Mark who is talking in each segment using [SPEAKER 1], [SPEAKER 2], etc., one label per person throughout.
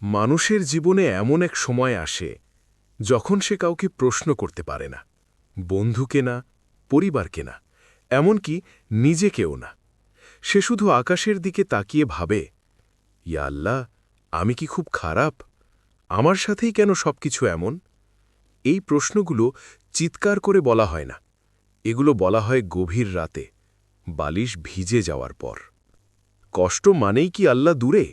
[SPEAKER 1] মানুষের জীবনে এমন এক সময় আসে যখন সে কাউকে প্রশ্ন করতে পারে না, বন্ধুকে না, পরিবারকে না, এমনকি নিজেকেও না। সে শুধু আকাশের দিকে তাকিয়ে ভাবে, ইয়া আল্লাহ, আমি কি খুব খারাপ? আমার সাথেই কেন সবকিছু এমন? এই প্রশ্নগুলো চিৎকার করে বলা হয় না, এগুলো বলা হয় গভীর রাতে, বালিশ ভিজে যাওয়ার পর। কষ্ট মানেই কি আল্লাহ দূরে?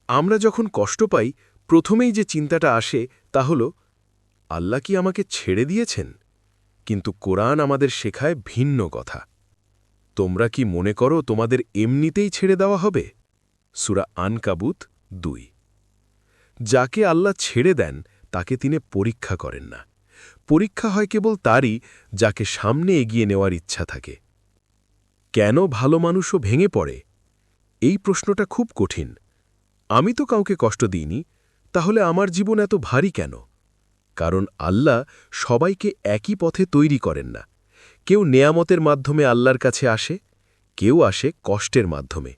[SPEAKER 1] আমরা যখন কষ্ট পাই, প্রথমেই যে চিন্তাটা আসে তা হল, আল্লাহ কি আমাকে ছেড়ে দিয়েছেন? কিন্তু কোরআন আমাদের শেখায় ভিন্ন কথা। তোমরা কি মনে করো তোমাদের এমনিতেই ছেড়ে দেওয়া হবে? সূরা আনকাবুত 2। যাকে আল্লাহ ছেড়ে দেন তাকে তিনি পরীক্ষা করেন না। পরীক্ষা হয় কেবল তারই যাকে সামনে এগিয়ে নেওয়ার ইচ্ছা থাকে। কেন ভালো মানুষও ভেঙে পড়ে? এই প্রশ্নটা খুব কঠিন। আমি তো কাউকে কষ্ট দিইনি, তাহলে আমার জীবন এত ভারী কেন? কারণ আল্লাহ সবাইকে একই পথে তৈরি করেন না। কেউ নেয়ামতের মাধ্যমে আল্লাহর কাছে আসে, কেউ আসে কষ্টের মাধ্যমে।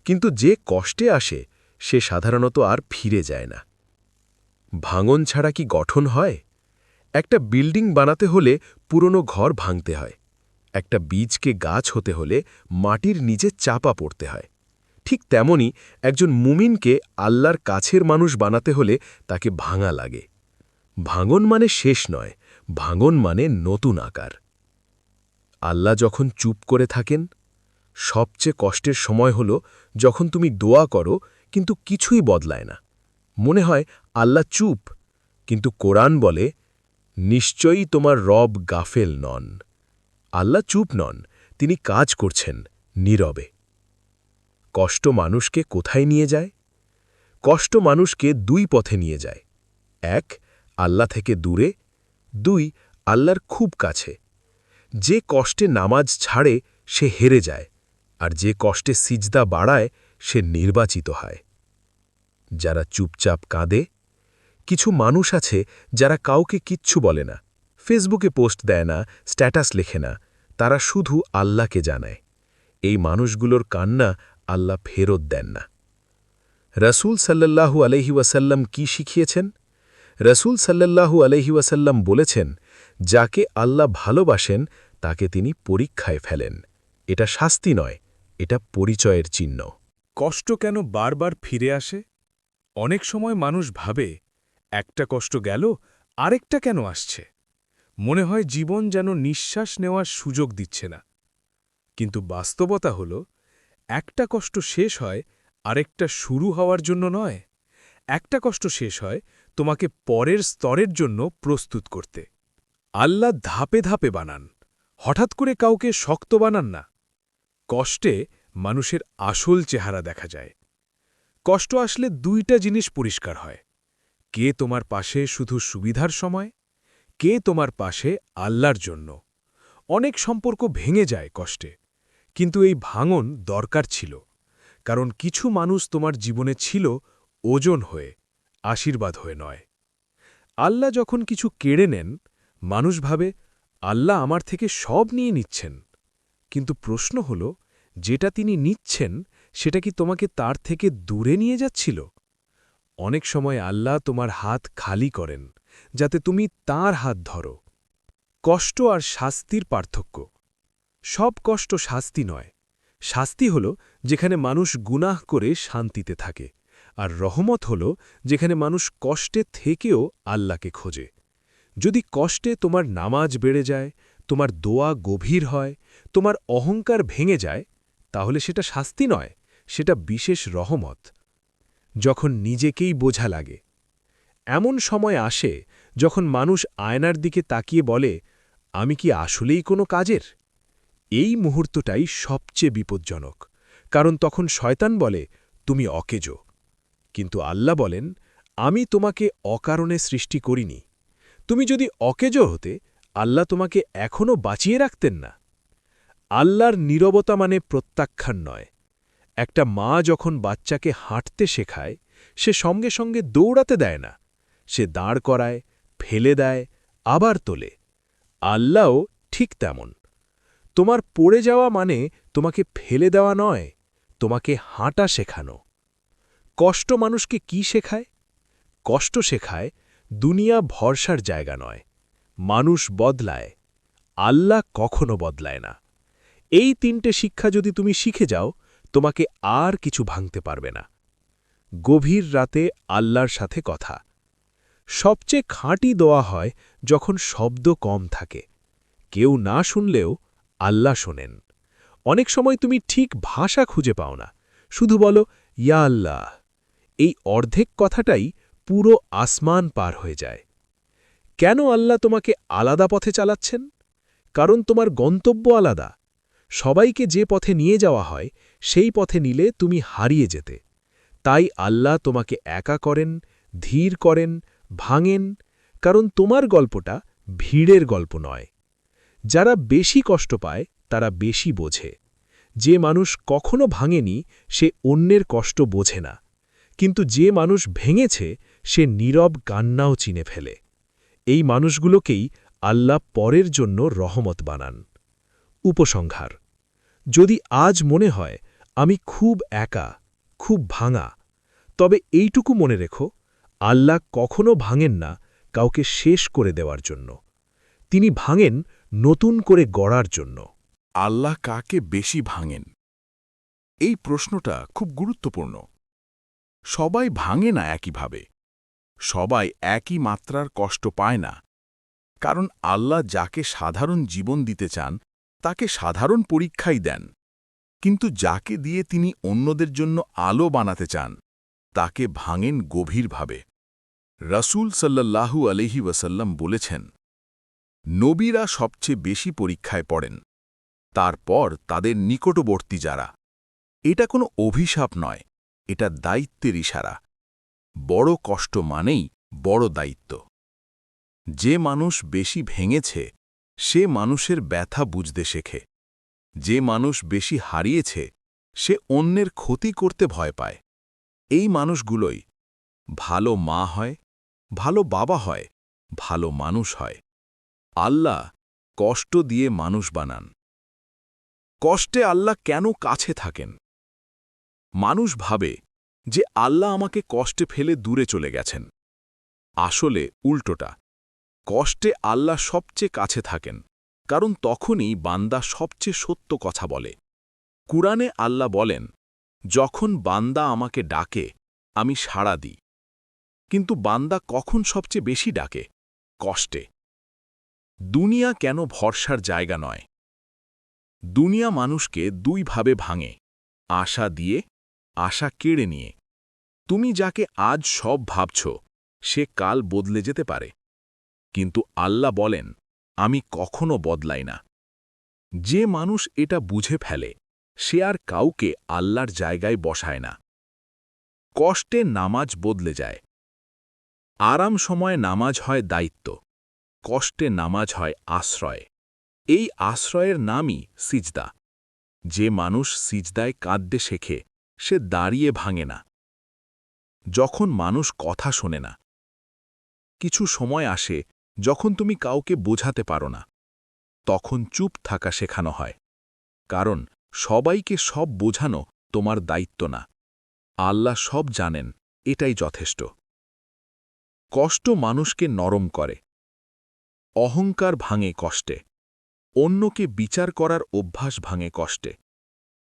[SPEAKER 1] কিন্তু যে কষ্টে আসে সে সাধারণত আর ফিরে যায় না। ভাঙন ছাড়া কি গঠন হয়? একটা বিল্ডিং বানাতে হলে পুরনো ঘর ভাঙতে হয়। একটা বীজকে গাছ হতে হলে মাটির নিচে চাপা পড়তে হয়। ঠিক তেমনি একজন মুমিনকে আল্লাহর কাছের মানুষ বানাতে হলে তাকে ভাঙা লাগে। ভাঙন মানে শেষ নয়, ভাঙন মানে নতুন আকার। আল্লাহ যখন চুপ করে থাকেন, সবচেয়ে কষ্টের সময় হল যখন তুমি দোয়া করো কিন্তু কিছুই বদলায় না। মনে হয় আল্লাহ চুপ, কিন্তু কোরআন বলে, নিশ্চয়ই তোমার রব গাফেল নন। আল্লাহ চুপ নন, তিনি কাজ করছেন নীরবে। কষ্ট মানুষকে কোথায় নিয়ে যায়? কষ্ট মানুষকে দুই পথে নিয়ে যায়। এক, আল্লাহ থেকে দূরে। দুই, আল্লাহর খুব কাছে। যে কষ্টে নামাজ ছাড়ে সে হেরে যায়, আর যে কষ্টে সিজদা বাড়ায় সে নির্বাচিত হয়। যারা চুপচাপ কাঁদে, কিছু মানুষ আছে যারা কাউকে কিচ্ছু বলে না, ফেসবুকে পোস্ট দেয় না, স্ট্যাটাস লেখে না, তারা শুধু আল্লাহকে জানায়। এই মানুষগুলোর কান্না আল্লাহ ফেরত দেন না। রসুল সাল্লাল্লাহু আলাইহি ওয়াসাল্লাম কি শিখিয়েছেন? রসুল সাল্লাল্লাহু আলাইহি ওয়াসাল্লাম বলেছেন, যাকে আল্লাহ ভালোবাসেন তাকে তিনি পরীক্ষায় ফেলেন। এটা শাস্তি নয়, এটা পরিচয়ের চিহ্ন।
[SPEAKER 2] কষ্ট কেন বারবার ফিরে আসে? অনেক সময় মানুষ ভাবে, একটা কষ্ট গেল, আরেকটা কেন আসছে? মনে হয় জীবন যেন নিঃশ্বাস নেওয়ার সুযোগ দিচ্ছে না। কিন্তু বাস্তবতা হল, একটা কষ্ট শেষ হয় আরেকটা শুরু হওয়ার জন্য নয়। একটা কষ্ট শেষ হয় তোমাকে পরের স্তরের জন্য প্রস্তুত করতে। আল্লাহ ধাপে ধাপে বানান, হঠাৎ করে কাউকে শক্ত বানান না। কষ্টে মানুষের আসল চেহারা দেখা যায়। কষ্ট আসলে দুইটা জিনিস পরিষ্কার হয়, কে তোমার পাশে শুধু সুবিধার সময়, কে তোমার পাশে আল্লাহর জন্য। অনেক সম্পর্ক ভেঙে যায় কষ্টে, কিন্তু এই ভাঙন দরকার ছিল, কারণ কিছু মানুষ তোমার জীবনে ছিল ওজন হয়ে, আশীর্বাদ হয়ে নয়। আল্লাহ যখন কিছু কেড়ে নেন, মানুষ ভাবে আল্লাহ আমার থেকে সব নিয়ে নিচ্ছেন। কিন্তু প্রশ্ন হল, যেটা তিনি নিচ্ছেন সেটা কি তোমাকে তার থেকে দূরে নিয়ে যাচ্ছিল? অনেক সময় আল্লাহ তোমার হাত খালি করেন, যাতে তুমি তাঁর হাত ধরো। কষ্ট আর শাস্তির পার্থক্য। সব কষ্ট শাস্তি নয়। শাস্তি হল যেখানে মানুষ গুনাহ করে শান্তিতে থাকে, আর রহমত হল যেখানে মানুষ কষ্টে থেকেও আল্লাহকে খোঁজে। যদি কষ্টে তোমার নামাজ বেড়ে যায়, তোমার দোয়া গভীর হয়, তোমার অহংকার ভেঙে যায়, তাহলে সেটা শাস্তি নয়, সেটা বিশেষ রহমত। যখন নিজেকেই বোঝা লাগে। এমন সময় আসে যখন মানুষ আয়নার দিকে তাকিয়ে বলে, আমি কি আসলেই কোনো কাজের? এই মুহূর্তটাই সবচেয়ে বিপজ্জনক, কারণ তখন শয়তান বলে, তুমি অকেজো। কিন্তু আল্লাহ বলেন, আমি তোমাকে অকারণে সৃষ্টি করিনি। তুমি যদি অকেজো হতে, আল্লাহ তোমাকে এখনও বাঁচিয়ে রাখতেন না। আল্লাহর নীরবতা মানে প্রত্যাখ্যান নয়। একটা মা যখন বাচ্চাকে হাঁটতে শেখায়, সে সঙ্গে সঙ্গে দৌড়াতে দেয় না, সে দাঁড় করায়, ফেলে দেয়, আবার তোলে। আল্লাহও ঠিক তেমন। তোমার পড়ে যাওয়া মানে তোমাকে ফেলে দেওয়া নয়, তোমাকে হাঁটা শেখানো। কষ্ট মানুষকে কি শেখায়? কষ্ট শেখায় দুনিয়া ভরসার জায়গা নয়, মানুষ বদলায়, আল্লাহ কখনো বদলায় না। এই 3টে শিক্ষা যদি তুমি শিখে যাও, তোমাকে আর কিছু ভাঙতে পারবে না। গভীর রাতে আল্লাহর সাথে কথা। সবচেয়ে খাঁটি দোয়া হয় যখন শব্দ কম থাকে। কেউ না শুনলেও আল্লাহ শোনেন। অনেক সময় তুমি ঠিক ভাষা খুঁজে পাও না, শুধু বলো ইয়া আল্লাহ। এই অর্ধেক কথাটাই পুরো আসমান পার হয়ে যায়। কেন আল্লাহ তোমাকে আলাদা পথে চালাচ্ছেন? কারণ তোমার গন্তব্য আলাদা। সবাইকে যে পথে নিয়ে যাওয়া হয় সেই পথে নিলে তুমি হারিয়ে যেতে। তাই আল্লাহ তোমাকে একা করেন, ধীর করেন, ভাঙেন, কারণ তোমার গল্পটা ভিড়ের গল্প নয়। যারা বেশি কষ্ট পায় তারা বেশি বোঝে। যে মানুষ কখনো ভাঙেনি সে অন্যের কষ্ট বোঝে না, কিন্তু যে মানুষ ভেঙেছে সে নীরব কান্নাও চিনে ফেলে। এই মানুষগুলোকেই আল্লাহ পরের জন্য রহমত বানান। উপসংহার: যদি আজ মনে হয় আমি খুব একা, খুব ভাঙা, তবে এইটুকু মনে রেখো, আল্লাহ কখনো ভাঙেন না কাউকে শেষ করে দেওয়ার জন্য। তিনি ভাঙেন নতুন করে গড়ার জন্য।
[SPEAKER 1] আল্লাহ কাকে বেশি ভাঙেন? এই প্রশ্নটা খুব গুরুত্বপূর্ণ। সবাই ভাঙে না একইভাবে, সবাই একই মাত্রার কষ্ট পায় না। কারণ আল্লাহ যাকে সাধারণ জীবন দিতে চান তাকে সাধারণ পরীক্ষাই দেন, কিন্তু যাকে দিয়ে তিনি অন্যদের জন্য আলো বানাতে চান তাকে ভাঙেন গভীরভাবে। রাসূল সাল্লাল্লাহু আলাইহি ওয়াসাল্লাম বলেছেন, নবীরা সবচেয়ে বেশি পরীক্ষায় পড়েন, তারপর তাদের নিকটবর্তী যারা। এটা কোনো অভিশাপ নয়, এটা দায়িত্বের ইশারা। বড় কষ্ট মানেই বড় দায়িত্ব। যে মানুষ বেশি ভেঙেছে সে মানুষের ব্যথা বুঝতে শেখে। যে মানুষ বেশি হারিয়েছে সে অন্যের ক্ষতি করতে ভয় পায়। এই মানুষগুলোই ভালো মা হয়, ভালো বাবা হয়, ভালো মানুষ হয়। আল্লাহ কষ্ট দিয়ে মানুষ বানান। কষ্টে আল্লাহ কেন কাছে থাকেন? মানুষ ভাবে যে আল্লাহ আমাকে কষ্টে ফেলে দূরে চলে গেছেন। আসলে উল্টোটা। কষ্টে আল্লাহ সবচেয়ে কাছে থাকেন, কারণ তখনই বান্দা সবচেয়ে সত্য কথা বলে। কুরআনে আল্লাহ বলেন, যখন বান্দা আমাকে ডাকে আমি সাড়া দিই। কিন্তু বান্দা কখন সবচেয়ে বেশি ডাকে? কষ্টে। দুনিয়া কেন ভরসার জায়গা নয়? দুনিয়া মানুষকে দুইভাবে ভাঙে, আশা দিয়ে, আশা কেড়ে নিয়ে। তুমি যাকে আজ সব ভাবছ সে কাল বদলে যেতে পারে, কিন্তু আল্লাহ বলেন, আমি কখনো বদলাই না। যে মানুষ এটা বুঝে ফেলে সে আর কাউকে আল্লাহর জায়গায় বসায় না। কষ্টে নামাজ বদলে যায়। আরাম সময়ে নামাজ হয় দায়িত্ব, কষ্টে নামাজ হয় আশ্রয়। এই আশ্রয়ের নামই সিজদা। যে মানুষ সিজদায় কাঁদতে শেখে সে দাঁড়িয়ে ভাঙে না। যখন মানুষ কথা শোনে না। কিছু সময় আসে যখন তুমি কাউকে বোঝাতে পারো না, তখন চুপ থাকা শেখানো হয়। কারণ সবাইকে সব বোঝানো তোমার দায়িত্ব না। আল্লাহ সব জানেন, এটাই যথেষ্ট। কষ্ট মানুষকে নরম করে। অহংকার ভাঙে কষ্টে। অন্যকে বিচার করার অভ্যাস ভাঙে কষ্টে।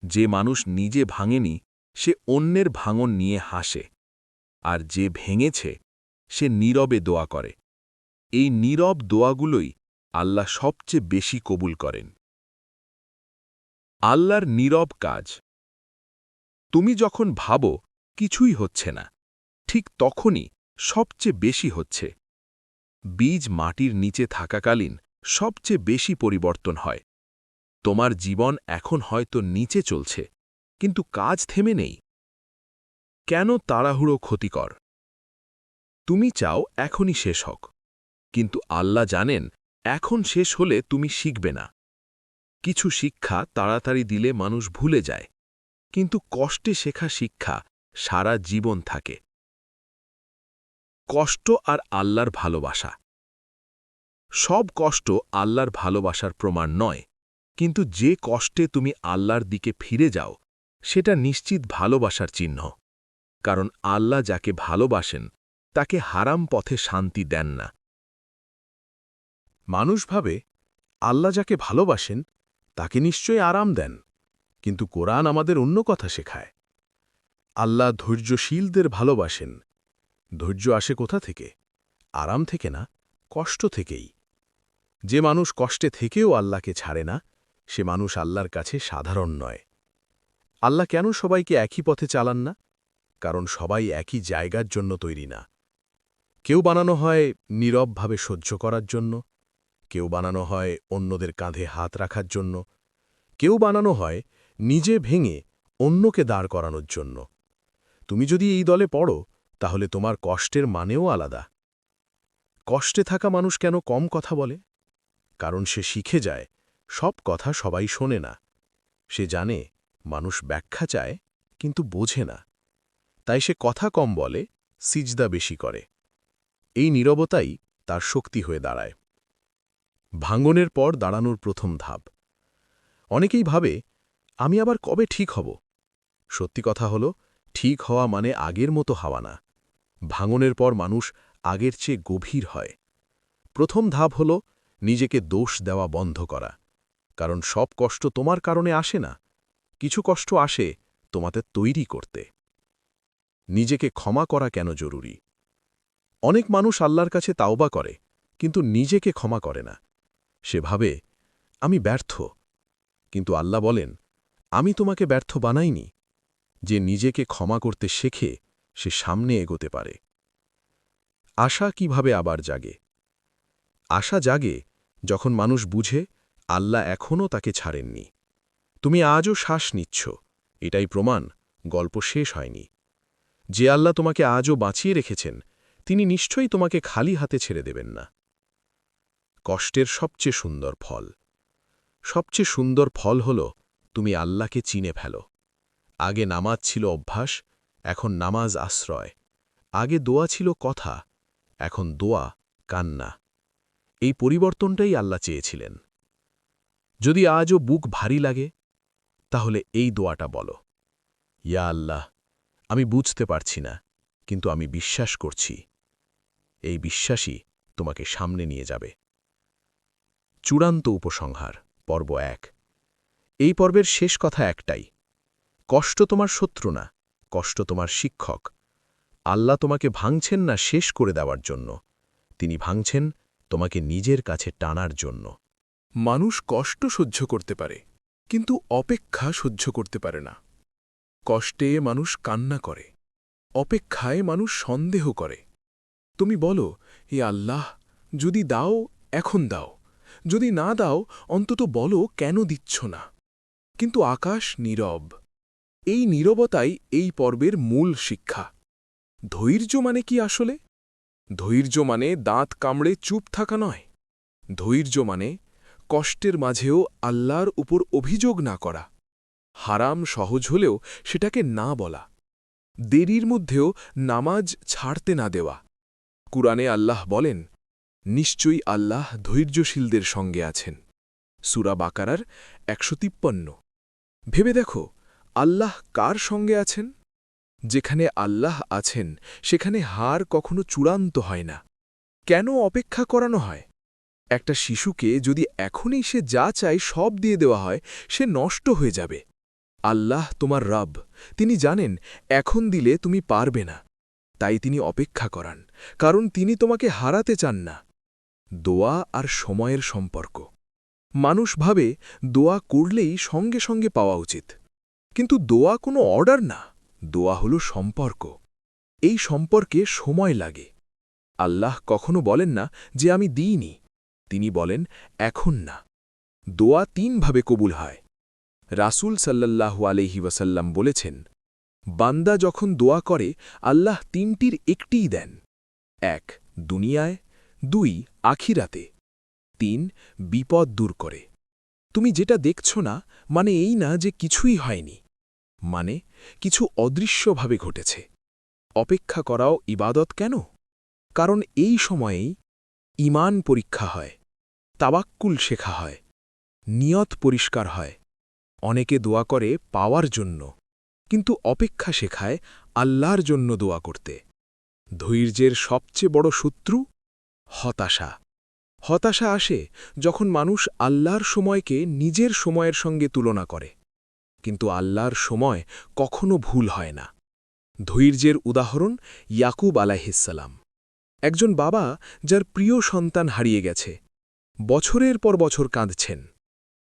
[SPEAKER 1] যে মানুষ নিজে ভাঙেনি সে অন্যের ভাঙন নিয়ে হাসে, আর যে ভেঙেছে সে নীরবে দোয়া করে। এই নীরব দোয়াগুলোই আল্লাহ সবচেয়ে বেশি কবুল করেন। আল্লাহর নীরব কাজ। তুমি যখন ভাবো কিছুই হচ্ছে না, ঠিক তখনই সবচেয়ে বেশি হচ্ছে। বীজ মাটির নিচে থাকাকালীন সবচেয়ে বেশি পরিবর্তন হয়। তোমার জীবন এখন হয়তো নিচে চলছে, কিন্তু কাজ থেমে নেই। কেন তাড়াহুড়ো ক্ষতিকর? তুমি চাও এখনই শেষ হোক, কিন্তু আল্লাহ জানেন এখন শেষ হলে তুমি শিখবে না। কিছু শিক্ষা তাড়াতাড়ি দিলে মানুষ ভুলে যায়, কিন্তু কষ্টে শেখা শিক্ষা সারা জীবন থাকে। কষ্ট আর আল্লাহর ভালোবাসা। সব কষ্ট আল্লাহর ভালোবাসার প্রমাণ নয়, কিন্তু যে কষ্টে তুমি আল্লাহর দিকে ফিরে যাও সেটা নিশ্চিত ভালোবাসার চিহ্ন। কারণ আল্লাহ যাকে ভালোবাসেন তাকে হারাম পথে শান্তি দেন না। মানুষ ভাবে আল্লাহ যাকে ভালোবাসেন তাকে নিশ্চয়ই আরাম দেন, কিন্তু কোরআন আমাদের অন্য কথা শেখায়। আল্লাহ ধৈর্যশীলদের ভালোবাসেন। ধৈর্য আসে কোথা থেকে? আরাম থেকে না, কষ্ট থেকেই। যে মানুষ কষ্টে থেকেও আল্লাহকে ছাড়ে না, সে মানুষ আল্লাহর কাছে সাধারণ নয়। আল্লাহ কেন সবাইকে একই পথে চালান না? কারণ সবাই একই জায়গার জন্য তৈরি না। কেউ বানানো হয় নীরবভাবে সহ্য করার জন্য, কেউ বানানো হয় অন্যদের কাঁধে হাত রাখার জন্য, কেউ বানানো হয় নিজে ভেঙে অন্যকে দাঁড় করানোর জন্য। তুমি যদি এই দলে পড়ো, তাহলে তোমার কষ্টের মানেও আলাদা। কষ্টে থাকা মানুষ কেন কম কথা বলে? কারণ সে শিখে যায় সব কথা সবাই শোনে না। সে জানে মানুষ ব্যাখ্যা চায় কিন্তু বোঝে না, তাই সে কথা কম বলে, সিজদা বেশি করে। এই নীরবতাই তার শক্তি হয়ে দাঁড়ায়। ভাঙনের পর দাঁড়ানোর প্রথম ধাপ। অনেকেই ভাবে আমি আবার কবে ঠিক হব। সত্যি কথা হলো, ঠিক হওয়া মানে আগের মতো হওয়া না। ভাঙনের পর মানুষ আগের চেয়ে গভীর হয়। প্রথম ধাপ হল নিজেকে দোষ দেওয়া বন্ধ করা। কারণ সব কষ্ট তোমার কারণে আসে না, কিছু কষ্ট আসে তোমাদের তৈরি করতে। নিজেকে ক্ষমা করা কেন জরুরি? অনেক মানুষ আল্লাহর কাছে তাওবা করে, কিন্তু নিজেকে ক্ষমা করে না। সে ভাবে আমি ব্যর্থ, কিন্তু আল্লাহ বলেন আমি তোমাকে ব্যর্থ বানাইনি। যে নিজেকে ক্ষমা করতে শেখে সে সামনে এগোতে পারে। আশা কিভাবে আবার জাগে? আশা জাগে যখন মানুষ বুঝে আল্লাহ এখনও তাকে ছাড়েননি। তুমি আজও শ্বাস নিচ্ছ, এটাই প্রমাণ গল্প শেষ হয়নি। যে আল্লাহ তোমাকে আজও বাঁচিয়ে রেখেছেন, তিনি নিশ্চয়ই তোমাকে খালি হাতে ছেড়ে দেবেন না। কষ্টের সবচেয়ে সুন্দর ফল। সবচেয়ে সুন্দর ফল হল তুমি আল্লাহকে চিনে ফেলো। আগে নামাজ ছিল অভ্যাস, এখন নামাজ আশ্রয়। আগে দোয়া ছিল কথা, এখন দোয়া কান্না। এই পরিবর্তনটাই আল্লাহ চেয়েছিলেন। যদি আজও বুক ভারী লাগে, তাহলে এই দোয়াটা বলো, ইয়া আল্লাহ, আমি বুঝতে পারছি না, কিন্তু আমি বিশ্বাস করছি। এই বিশ্বাসই তোমাকে সামনে নিয়ে যাবে। চূড়ান্ত উপসংহার, পর্ব ১। এই পর্বের শেষ কথা একটাই, কষ্ট তোমার শত্রু না, কষ্ট তোমার শিক্ষক। আল্লাহ তোমাকে ভাঙছেন না শেষ করে দেওয়ার জন্য, তিনি ভাঙছেন তোমাকে নিজের কাছে টানার জন্য। মানুষ কষ্ট সহ্য করতে পারে, কিন্তু অপেক্ষা সহ্য করতে পারে না। কষ্টে মানুষ কান্না করে, অপেক্ষায় মানুষ সন্দেহ করে। তুমি বলো, হে আল্লাহ, যদি দাও এখন দাও, যদি না দাও অন্তত বলো কেন দিচ্ছ না। কিন্তু আকাশ নীরব। এই নীরবতাই এই পর্বের মূল শিক্ষা। ধৈর্য মানে কি আসলে? ধৈর্য মানে দাঁত কামড়ে চুপ থাকা নয়। ধৈর্য মানে কষ্টের মাঝেও আল্লাহর উপর অভিযোগ না করা। হারাম সহজ হলেও সেটাকে না বলা। দেরির মধ্যেও নামাজ ছাড়তে না দেওয়া। কুরআনে আল্লাহ বলেন, নিশ্চয়ই আল্লাহ ধৈর্যশীলদের সঙ্গে আছেন। সূরা বাকারার ১৫৩। ভেবে দেখো, আল্লাহ কার সঙ্গে আছেন? যেখানে আল্লাহ আছেন সেখানে হার কখনো চূড়ান্ত হয় না। কেন অপেক্ষা করানো হয়? একটা শিশুকে যদি এখনই সে যা চায় সব দিয়ে দেওয়া হয়, সে নষ্ট হয়ে যাবে। আল্লাহ তোমার রব, তিনি জানেন এখন দিলে তুমি পারবে না, তাই তিনি অপেক্ষা করান, কারণ তিনি তোমাকে হারাতে চান না। দোয়া আর সময়ের সম্পর্ক। মানুষ ভাবে দোয়া করলেই সঙ্গে সঙ্গে পাওয়া উচিত, কিন্তু দোয়া কোনো অর্ডার না, দোয়া হলো সম্পর্ক। এই সম্পর্কে সময় লাগে। আল্লাহ কখনো বলেন না যে আমি দিইনি, তিনি বলেন এখন না। দোয়া ৩ ভাবে কবুল হয়। রাসূল সাল্লাল্লাহু আলাইহি ওয়াসাল্লাম বলেছেন, বান্দা যখন দোয়া করে আল্লাহ ৩টির একটিই দেন। ১ দুনিয়ায়, ২ আখিরাতে, ৩ বিপদ দূর করে। তুমি যেটা দেখছ না মানে এই না যে কিছুই হয়নি, মানে কিছু অদৃশ্যভাবে ঘটেছে। অপেক্ষা করাও ইবাদত কেন? কারণ এই সময়েই ঈমান পরীক্ষা হয়, তাওয়াক্কুল শেখা হয়, নিয়ত পরিষ্কার হয়। অনেকে দোয়া করে পাওয়ার জন্য, কিন্তু অপেক্ষা শেখায় আল্লাহর জন্য দোয়া করতে। ধৈর্যের সবচেয়ে বড় শত্রু হতাশা। হতাশা আসে যখন মানুষ আল্লাহর সময়কে নিজের সময়ের সঙ্গে তুলনা করে, কিন্তু আল্লাহর সময় কখনো ভুল হয় না। ধৈর্যের উদাহরণ ইয়াকুব আলাইহিসসালাম, একজন বাবা যার প্রিয় সন্তান হারিয়ে গেছে। বছরের পর বছর কাঁদছেন,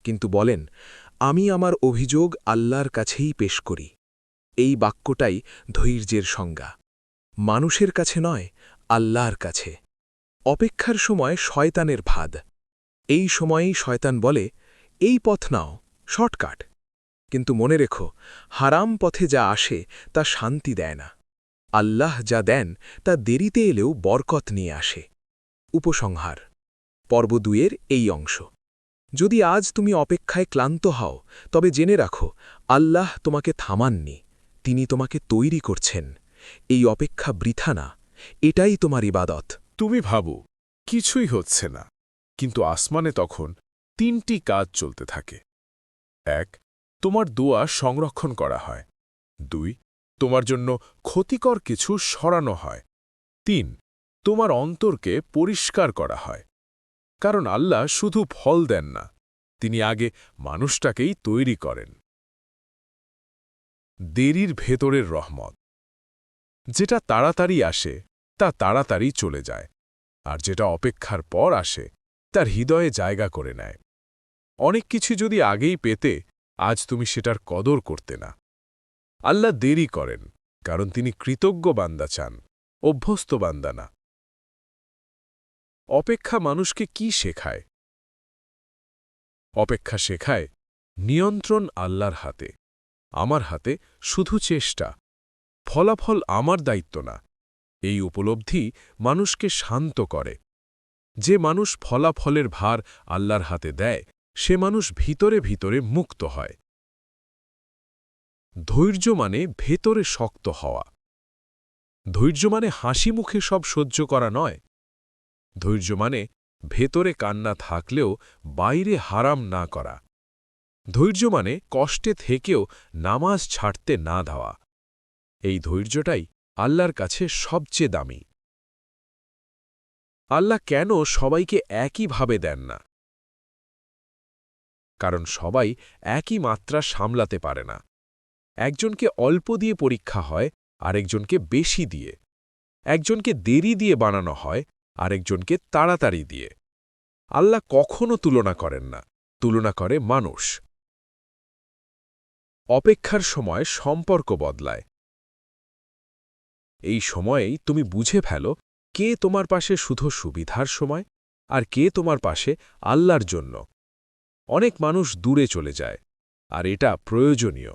[SPEAKER 1] কিন্তু বলেন, আমি আমার অভিযোগ আল্লাহর কাছেই পেশ করি। এই বাক্যটাই ধৈর্যের সংজ্ঞা। মানুষের কাছে নয়, আল্লাহর কাছে। অপেক্ষার সময় শয়তানের ভাদ। এই সময়েই শয়তান বলে, এই পথ নাও, শর্টকাট। কিন্তু মনে রেখো, হারাম পথে যা আসে তা শান্তি দেয় না। আল্লাহ যা দেন তা দেরিতে এলেও বরকত নিয়ে আসে। উপসংহার পর্ব ২-এর এই অংশ। যদি আজ তুমি অপেক্ষায় ক্লান্ত হও, তবে জেনে রাখো, আল্লাহ তোমাকে থামাননি, তিনি তোমাকে তৈরি করছেন। এই অপেক্ষা বৃথা না, এটাই তোমার ইবাদত।
[SPEAKER 3] তুমি ভাবো কিছুই হচ্ছে না, কিন্তু আসমানে তখন ৩টি কাজ চলতে থাকে। ১. তোমার দোয়া সংরক্ষণ করা হয়। ২. তোমার জন্য ক্ষতিকর কিছু সরানো হয়। ৩. তোমার অন্তরকে পরিষ্কার করা হয়। কারণ আল্লাহ শুধু ফল দেন না, তিনি আগে মানুষটাকেই তৈরি করেন। দেরির ভেতরের রহমত। যেটা তাড়াতাড়ি আসে তা তাড়াতাড়ি চলে যায়, আর যেটা অপেক্ষার পর আসে তার হৃদয়ে জায়গা করে নেয়। অনেক কিছু যদি আগেই পেতে, আজ তুমি সেটার কদর করতে না। আল্লাহ দেরি করেন কারণ তিনি কৃতজ্ঞ বান্দা চান, অভ্যস্ত বান্দা না। অপেক্ষা মানুষকে কি শেখায়? অপেক্ষা শেখায় নিয়ন্ত্রণ আল্লাহর হাতে। আমার হাতে শুধু চেষ্টা, ফলাফল আমার দায়িত্ব না। এই উপলব্ধি মানুষকে শান্ত করে। যে মানুষ ফলাফলের ভার আল্লাহর হাতে দেয়, সে মানুষ ভিতরে ভিতরে মুক্ত হয়। ধৈর্য মানে ভেতরে শক্ত হওয়া। ধৈর্য মানে হাসি মুখে সব সহ্য করা নয়। ধৈর্য মানে ভেতরে কান্না থাকলেও বাইরে হারাম না করা। ধৈর্য মানে কষ্টে থেকেও নামাজ ছাড়তে না দেওয়া। এই ধৈর্যটাই আল্লাহর কাছে সবচেয়ে দামি। আল্লাহ কেন সবাইকে একইভাবে দেন না? কারণ সবাই একই মাত্রা সামলাতে পারে না। একজনকে অল্প দিয়ে পরীক্ষা হয়, আরেকজনকে বেশি দিয়ে। একজনকে দেরি দিয়ে বানানো হয়, আরেকজনকে তাড়াতাড়ি দিয়ে। আল্লাহ কখনো তুলনা করেন না, তুলনা করে মানুষ। অপেক্ষার সময় সম্পর্ক বদলায়। এই সময়েই তুমি বুঝে ফেলো কে তোমার পাশে শুধু সুবিধার সময়, আর কে তোমার পাশে আল্লাহর জন্য। অনেক মানুষ দূরে চলে যায়, আর এটা প্রয়োজনীয়,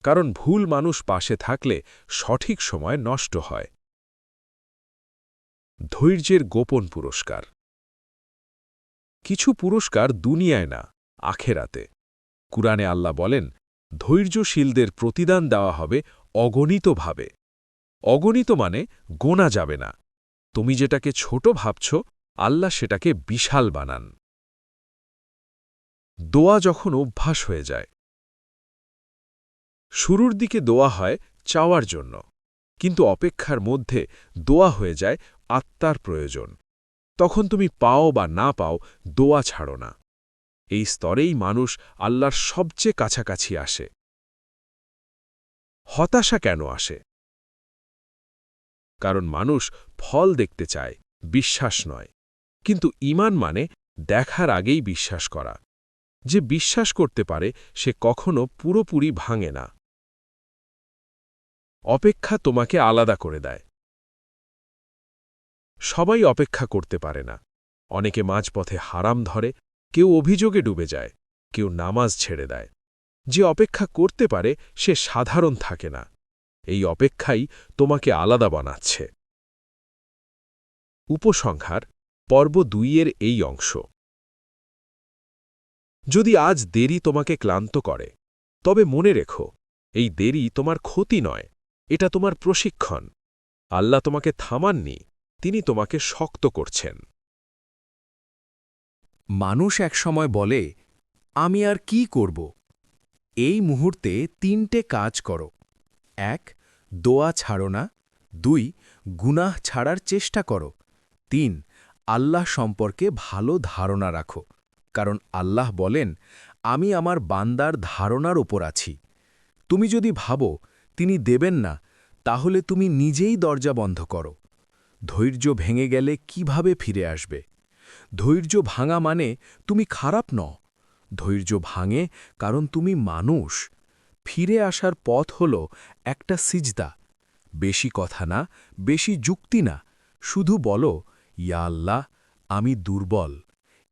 [SPEAKER 3] কারণ ভুল মানুষ পাশে থাকলে সঠিক সময় নষ্ট হয়। ধৈর্যের গোপন পুরস্কার। কিছু পুরস্কার দুনিয়ায় না, আখেরাতে। কুরআনে আল্লাহ বলেন, ধৈর্যশীলদের প্রতিদান দেওয়া হবে অগণিতভাবে। অগণিত মানে গোনা যাবে না। তুমি যেটাকে ছোট ভাবছ, আল্লাহ সেটাকে বিশাল বানান। দোয়া যখন অভ্যাস হয়ে যায়। শুরুর দিকে দোয়া হয় চাওয়ার জন্য, কিন্তু অপেক্ষার মধ্যে দোয়া হয়ে যায় আত্মার প্রয়োজন। তখন তুমি পাও বা না পাও, দোয়া ছাড়ো না। এই স্তরেই মানুষ আল্লাহর সবচেয়ে কাছাকাছি আসে। হতাশা কেন আসে? কারণ মানুষ ফল দেখতে চায়, বিশ্বাস নয়। কিন্তু ঈমান মানে দেখার আগেই বিশ্বাস করা। যে বিশ্বাস করতে পারে সে কখনো পুরোপুরি ভাঙে না। অপেক্ষা তোমাকে আলাদা করে দেয়। সবাই অপেক্ষা করতে পারে না। অনেকে মাঝপথে হারাম ধরে, কেউ অভিযোগে ডুবে যায়, কেউ নামাজ ছেড়ে দেয়। যে অপেক্ষা করতে পারে সে সাধারণ থাকে না। এই অপেক্ষাই তোমাকে আলাদা বানাচ্ছে। উপসংহার পর্ব ২-এর এই অংশ। যদি আজ দেরি তোমাকে ক্লান্ত করে, তবে মনে রেখো, এই দেরি তোমার ক্ষতি নয়, এটা তোমার প্রশিক্ষণ। আল্লাহ তোমাকে থামাননি, তিনি তোমাকে শক্ত করছেন।
[SPEAKER 2] মানুষ একসময় বলে, আমি আর কি করব? এই মুহূর্তে ৩টে কাজ করো। ১. দোয়া ছাড়ো না। ২. গুনাহ ছাড়ার চেষ্টা করো। 3 আল্লাহ সম্পর্কে ভালো ধারণা রাখো, কারণ আল্লাহ বলেন, আমি আমার বান্দার ধারণার ওপর আছি। তুমি যদি ভাবো তিনি দেবেন না, তাহলে তুমি নিজেই দরজা বন্ধ করো। ধৈর্য ভেঙে গেলে কিভাবে ফিরে আসবে? ধৈর্য ভাঙা মানে তুমি খারাপ নও। ধৈর্য ভাঙে কারণ তুমি মানুষ। ফিরে আসার পথ হল একটা সিজদা। বেশি কথা না, বেশি যুক্তি না, শুধু বলো, ইয়া আল্লাহ, আমি দুর্বল।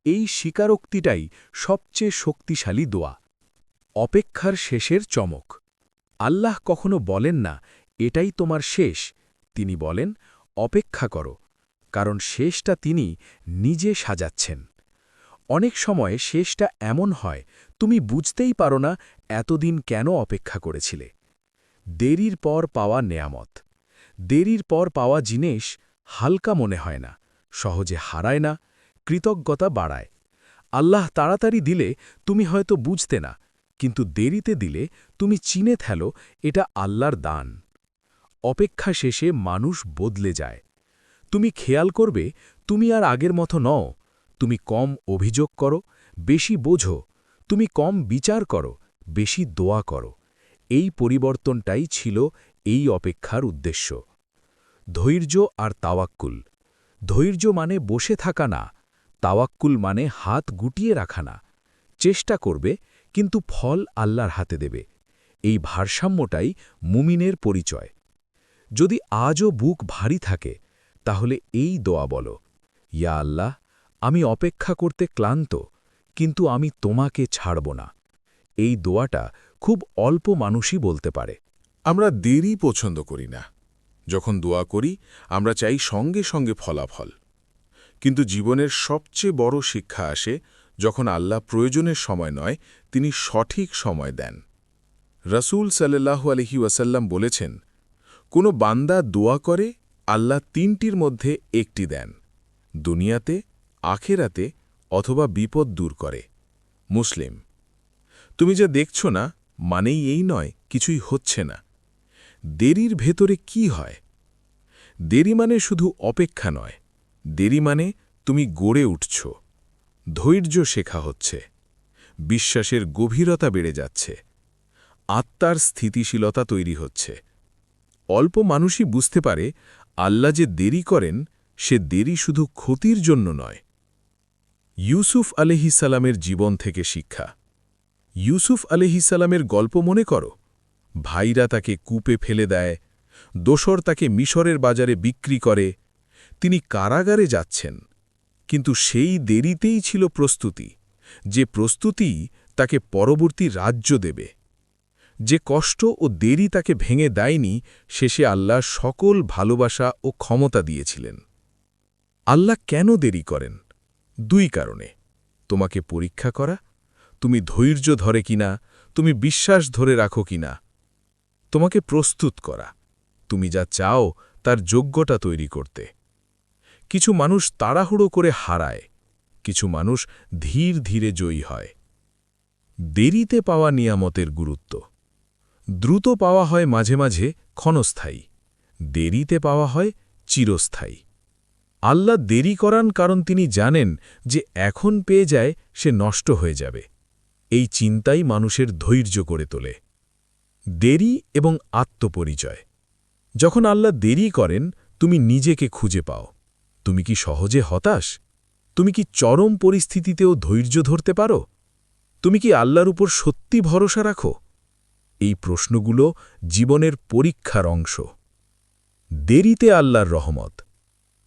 [SPEAKER 2] এই স্বীকারোক্তিটাই সবচেয়ে শক্তিশালী দোয়া। অপেক্ষার শেষের চমক। আল্লাহ কখনো বলেন না, এটাই তোমার শেষ। তিনি বলেন, অপেক্ষা করো, কারণ শেষটা তিনি নিজে সাজাচ্ছেন। অনেক সময় শেষটা এমন হয়, তুমি বুঝতেই পারো না এতদিন কেন অপেক্ষা করেছিলে। দেরির পর পাওয়া নেয়ামত। দেরির পর পাওয়া জিনিস হালকা মনে হয় না, সহজে হারায় না, কৃতজ্ঞতা বাড়ায়। আল্লাহ তাড়াতাড়ি দিলে তুমি হয়তো বুঝতে না, কিন্তু দেরিতে দিলে তুমি চিনে ফেলো এটা আল্লাহর দান। অপেক্ষা শেষে মানুষ বদলে যায়। তুমি খেয়াল করবে তুমি আর আগের মতো নও। তুমি কম অভিযোগ করো, বেশি বোঝো। তুমি কম বিচার করো, বেশি দোয়া করো। এই পরিবর্তনটাই ছিল এই অপেক্ষার উদ্দেশ্য। ধৈর্য আর তাওয়াক্কুল। ধৈর্য মানে বসে থাকা না, তাওয়াক্কুল মানে হাত গুটিয়ে রাখা না। চেষ্টা করবে, কিন্তু ফল আল্লাহর হাতে দেবে। এই ভারসাম্যটাই মুমিনের পরিচয়। যদি আজও বুক ভারী থাকে, তাহলে এই দোয়া বলো, ইয়া আল্লাহ, আমি অপেক্ষা করতে ক্লান্ত, কিন্তু আমি তোমাকে ছাড়ব না। এই দোয়াটা খুব অল্প মানুষই বলতে পারে।
[SPEAKER 3] আমরা দেরি পছন্দ করি না। যখন দোয়া করি আমরা চাই সঙ্গে সঙ্গে ফলাফল। কিন্তু জীবনের সবচেয়ে বড় শিক্ষা আসে যখন আল্লাহ প্রয়োজনের সময় নয়, তিনি সঠিক সময় দেন। রাসূল সাল্লাল্লাহু আলাইহি ওয়াসাল্লাম বলেছেন, কোনো বান্দা দোয়া করে, আল্লাহ 3টির মধ্যে একটি দেন, দুনিয়াতে, আখেরাতে অথবা বিপদ দূর করে। মুসলিম। তুমি যা দেখছ না মানেই এই নয় কিছুই হচ্ছে না। দেরির ভেতরে কি হয়? দেরি মানে শুধু অপেক্ষা নয়, দেরি মানে তুমি গড়ে উঠছ, ধৈর্য শেখা হচ্ছে, বিশ্বাসের গভীরতা বেড়ে যাচ্ছে, আত্মার স্থিতিশীলতা তৈরি হচ্ছে। অল্প মানুষই বুঝতে পারে আল্লাহ যে দেরি করেন সে দেরি শুধু ক্ষতির জন্য নয়। ইউসুফ আলাইহিসসালামের জীবন থেকে শিক্ষা। ইউসুফ আলাইহিসসালামের গল্প মনে করো। ভাইরা তাকে কূপে ফেলে দেয়, দোসর তাকে মিশরের বাজারে বিক্রি করে, তিনি কারাগারে যাচ্ছেন। কিন্তু সেই দেরিতেই ছিল প্রস্তুতি, যে প্রস্তুতি তাকে পরবর্তী রাজ্য দেবে। যে কষ্ট ও দেরি তাকে ভেঙে দেয়নি, শেষে আল্লাহ সকল ভালোবাসা ও ক্ষমতা দিয়েছিলেন। আল্লাহ কেন দেরি করেন? 2 কারণে। তোমাকে পরীক্ষা করা, তুমি ধৈর্য ধরে কিনা, তুমি বিশ্বাস ধরে রাখো কিনা। তোমাকে প্রস্তুত করা, তুমি যা চাও তার যোগ্যতা তৈরি করতে। কিছু মানুষ তাড়াহুড়ো করে হারায়, কিছু মানুষ ধীর ধীরে জয়ী হয়। দেরিতে পাওয়া নিয়ামতের গুরুত্ব। দ্রুত পাওয়া হয় মাঝে মাঝে ক্ষণস্থায়ী, দেরিতে পাওয়া হয় চিরস্থায়ী। আল্লাহ দেরি করান কারণ তিনি জানেন যে এখন পেয়ে যায় সে নষ্ট হয়ে যাবে। এই চিন্তাই মানুষের ধৈর্য করে তোলে। দেরি এবং আত্মপরিচয়। যখন আল্লাহ দেরি করেন তুমি নিজেকে খুঁজে পাও। তুমি কি সহজে হতাশ? তুমি কি চরম পরিস্থিতিতেও ধৈর্য ধরতে পারো? তুমি কি আল্লাহর উপর সত্যি ভরসা রাখো? এই প্রশ্নগুলো জীবনের পরীক্ষার অংশ। দেরিতে আল্লাহর রহমত।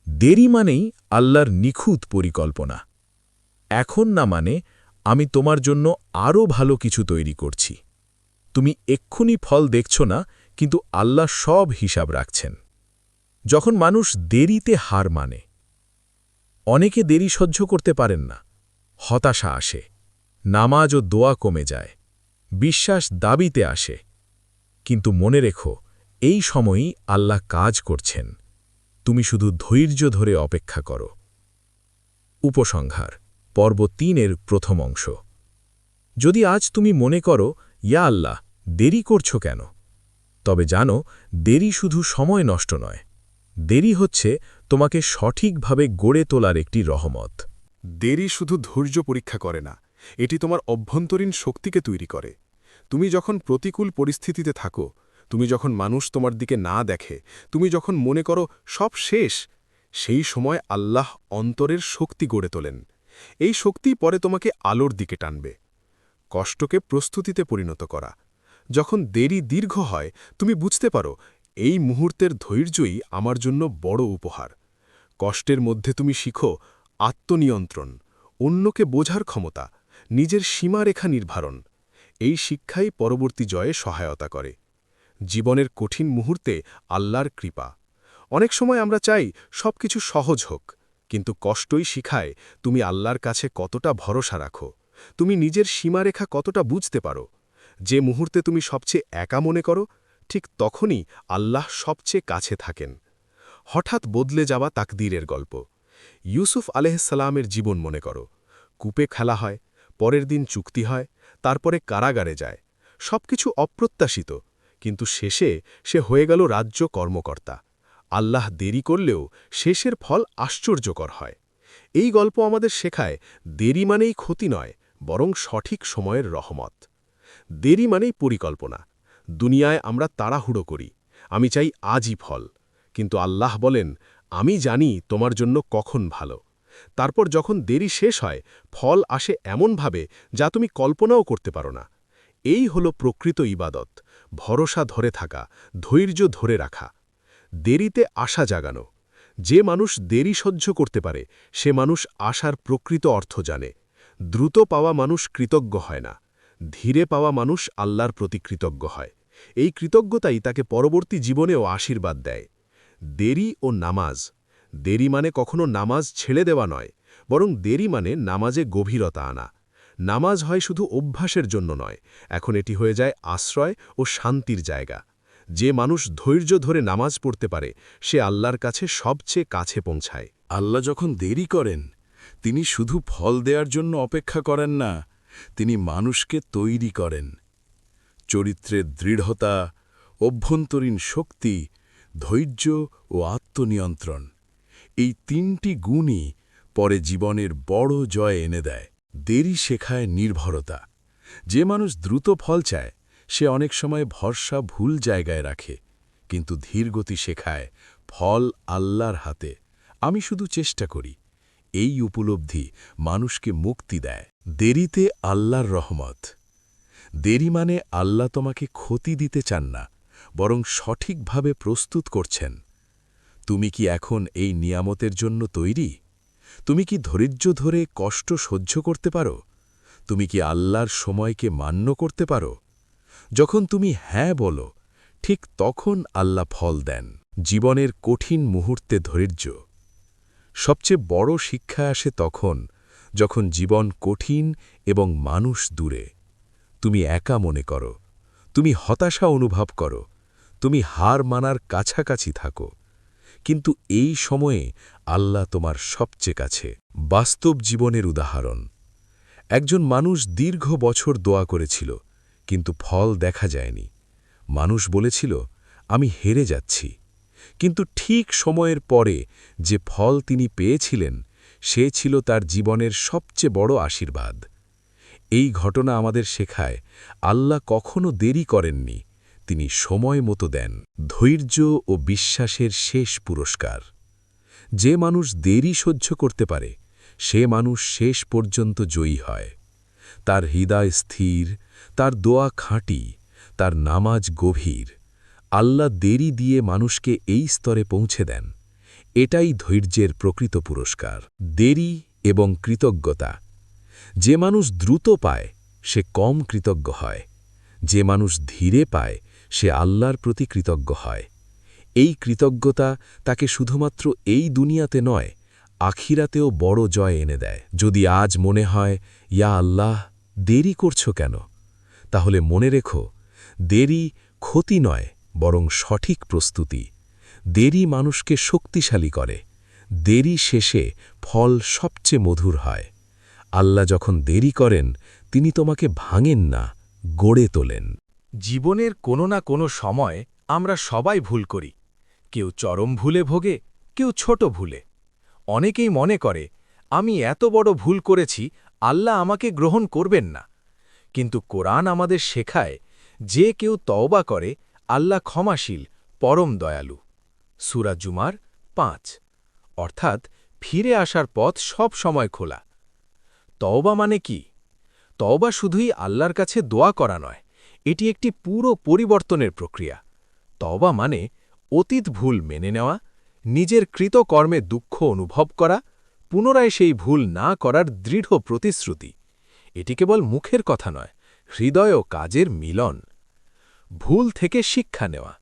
[SPEAKER 3] দেরি মানেই আল্লাহর নিখুঁত পরিকল্পনা। এখন না মানে আমি তোমার জন্য আরও ভালো কিছু তৈরি করছি। তুমি এক্ষুনি ফল দেখছ না, কিন্তু আল্লাহ সব হিসাব রাখছেন। যখন মানুষ দেরিতে হার মানে। অনেকে দেরি সহ্য করতে পারেন না, হতাশা আসে, নামাজ ও দোয়া কমে যায়, বিশ্বাস দাবিতে আসে। কিন্তু মনে রেখো, এই সময়ই আল্লাহ কাজ করছেন। তুমি শুধু ধৈর্য ধরে অপেক্ষা করো। উপসংহার পর্ব 3-এর প্রথম অংশ। যদি আজ তুমি মনে করো, ইয়া আল্লাহ, দেরি করছো কেন? তবে জানো, দেরি শুধু সময় নষ্ট নয়, দেরি হচ্ছে তোমাকে সঠিকভাবে গড়ে তোলার একটি রহমত।
[SPEAKER 1] দেরি শুধু ধৈর্য পরীক্ষা করে না, এটি তোমার অভ্যন্তরীণ শক্তিকে তৈরি করে। তুমি যখন প্রতিকূল পরিস্থিতিতে থাকো, তুমি যখন মানুষ তোমার দিকে না দেখে, তুমি যখন মনে করো সব শেষ, সেই সময় আল্লাহ অন্তরের শক্তি গড়ে তোলেন। এই শক্তি পরে তোমাকে আলোর দিকে টানবে। কষ্টকে প্রস্তুতিতে পরিণত করা। যখন দেরি দীর্ঘ হয়, তুমি বুঝতে পারো এই মুহূর্তের ধৈর্যই আমার জন্য বড় উপহার। কষ্টের মধ্যে তুমি শিখো আত্মনিয়ন্ত্রণ, অন্যকে বোঝার ক্ষমতা, নিজের সীমারেখা নির্ধারণ। এই শিক্ষাই পরবর্তী জয়ে সহায়তা করে। জীবনের কঠিন মুহূর্তে আল্লাহর কৃপা। অনেক সময় আমরা চাই সবকিছু সহজ হোক, কিন্তু কষ্টই শিখায় তুমি আল্লাহর কাছে কতটা ভরসা রাখো, তুমি নিজের সীমারেখা কতটা বুঝতে পারো। যে মুহূর্তে তুমি সবচেয়ে একা মনে করো, ঠিক তখনই আল্লাহ সবচেয়ে কাছে থাকেন। হঠাৎ বদলে যাওয়া তাকদীরের গল্প। ইউসুফ আলাইহিসসালামের জীবন মনে করো। কূপে খেলা হয়, পরের দিন চুক্তি হয়, তারপরে কারাগারে যায়। সবকিছু অপ্রত্যাশিত, কিন্তু শেষে সে হয়ে গেল রাজ্য কর্মকর্তা। আল্লাহ দেরি করলেও শেষের ফল আশ্চর্যকর হয়। এই গল্প আমাদের শেখায় দেরি মানেই ক্ষতি নয়, বরং সঠিক সময়ের রহমত। দেরি মানেই পরিকল্পনা। দুনিয়ায় আমরা তাড়াহুড়ো করি, আমি চাই আজই ফল, কিন্তু আল্লাহ বলেন আমি জানি তোমার জন্য কখন ভালো। তারপর যখন দেরি শেষ হয়, ফল আসে এমনভাবে যা তুমি কল্পনাও করতে পারো না। এই হলো প্রকৃত ইবাদত, ভরসা ধরে থাকা, ধৈর্য ধরে রাখা, দেরিতে আশা জাগানো। যে মানুষ দেরি সহ্য করতে পারে, সে মানুষ আশার প্রকৃত অর্থ জানে। দ্রুত পাওয়া মানুষ কৃতজ্ঞ হয় না, ধীরে পাওয়া মানুষ আল্লাহর প্রতি কৃতজ্ঞ হয়। এই কৃতজ্ঞতাই তাকে পরবর্তী জীবনেও আশীর্বাদ দেয়। দেরি ও নামাজ। দেরি মানে কখনো নামাজ ছেড়ে দেওয়া নয়, বরং দেরি মানে নামাজে গভীরতা আনা। নামাজ হয় শুধু অভ্যাসের জন্য নয়, এখন এটি হয়ে যায় আশ্রয় ও শান্তির জায়গা। যে মানুষ ধৈর্য ধরে নামাজ পড়তে পারে, সে আল্লাহর কাছে সবচেয়ে কাছে পৌঁছায়।
[SPEAKER 3] আল্লাহ যখন দেরি করেন, তিনি শুধু ফল দেওয়ার জন্য অপেক্ষা করেন না, তিনি মানুষকে তৈরি করেন। চরিত্রের দৃঢ়তা, অভ্যন্তরীণ শক্তি, ধৈর্য ও আত্মনিয়ন্ত্রণ, এই তিনটি গুণই পরে জীবনের বড় জয় এনে দেয়। দেরি শেখায় নির্ভরতা। যে মানুষ দ্রুত ফল চায়, সে অনেক সময় ভরসা ভুল জায়গায় রাখে, কিন্তু ধীরগতি শেখায় ফল আল্লাহর হাতে, আমি শুধু চেষ্টা করি। এই উপলব্ধি মানুষকে মুক্তি দেয়। দেরিতে আল্লাহর রহমত। দেরি মানে আল্লাহ তোমাকে ক্ষতি দিতে চান না, বরং সঠিকভাবে প্রস্তুত করছেন। তুমি কি এখন এই নিয়ামতের জন্য তৈরি? তুমি কি ধৈর্য ধরে কষ্ট সহ্য করতে পারো? তুমি কি আল্লাহর সময়কে মান্য করতে পারো? যখন তুমি হ্যাঁ বলো, ঠিক তখন আল্লাহ ফল দেন। জীবনের কঠিন মুহূর্তে ধৈর্য। সবচেয়ে বড় শিক্ষা আসে তখন, যখন জীবন কঠিন এবং মানুষ দূরে। তুমি একা মনে করো, তুমি হতাশা অনুভব করো, তুমি হার মানার কাছাকাছি থাকো, কিন্তু এই সময়ে আল্লাহ তোমার সবচেয়ে কাছে। বাস্তব জীবনের উদাহরণ। একজন মানুষ দীর্ঘ বছর দোয়া করেছিল, কিন্তু ফল দেখা যায়নি। মানুষ বলেছিল, আমি হেরে যাচ্ছি। কিন্তু ঠিক সময়ের পরে যে ফল তিনি পেয়েছিলেন, সে ছিল তার জীবনের সবচেয়ে বড় আশীর্বাদ। এই ঘটনা আমাদের শেখায়, আল্লাহ কখনো দেরি করেননি, তিনি সময় মতো দেন। ধৈর্য ও বিশ্বাসের শেষ পুরস্কার। যে মানুষ দেরি সহ্য করতে পারে, সে মানুষ শেষ পর্যন্ত জয়ী হয়। তার হৃদয় স্থির, তার দোয়া খাঁটি, তার নামাজ গভীর। আল্লাহ দেরি দিয়ে মানুষকে এই স্তরে পৌঁছে দেন। এটাই ধৈর্যের প্রকৃত পুরস্কার। দেরি এবং কৃতজ্ঞতা। যে মানুষ দ্রুত পায়, সে কম কৃতজ্ঞ হয়। যে মানুষ ধীরে পায়, সে আল্লাহর প্রতি কৃতজ্ঞ হয়। এই কৃতজ্ঞতা তাকে শুধুমাত্র এই দুনিয়াতে নয়, আখিরাতেও বড় জয় এনে দেয়। যদি আজ মনে হয়, ইয়া আল্লাহ, দেরি করছো কেন? তাহলে মনে রেখো, দেরি ক্ষতি নয়, বরং সঠিক প্রস্তুতি। দেরি মানুষকে শক্তিশালী করে। দেরি শেষে ফল সবচেয়ে মধুর হয়। আল্লাহ যখন দেরি করেন, তিনি তোমাকে ভাঙেন না, গড়ে তোলেন।
[SPEAKER 2] জীবনের কোনো না কোনো সময় আমরা সবাই ভুল করি, কেউ চরম ভুলে ভোগে, কেউ ছোট ভুলে। অনেকেই মনে করে আমি এত বড় ভুল করেছি, আল্লাহ আমাকে গ্রহণ করবেন না। কিন্তু কোরআন আমাদের শেখায় যে কেউ তওবা করে, আল্লাহ ক্ষমাশীল, পরম দয়ালু। সূরা জুমার ৫। অর্থাৎ ফিরে আসার পথ সব সময় খোলা। তওবা মানে কি? তওবা শুধুই আল্লাহর কাছে দোয়া করা নয়, এটি একটি পুরো পরিবর্তনের প্রক্রিয়া। তওবা মানে অতীত ভুল মেনে নেওয়া, নিজের কৃতকর্মে দুঃখ অনুভব করা, পুনরায় সেই ভুল না করার দৃঢ় প্রতিশ্রুতি। এটি কেবল মুখের কথা নয়, হৃদয় ও কাজের মিলন। ভুল থেকে শিক্ষা নেওয়া।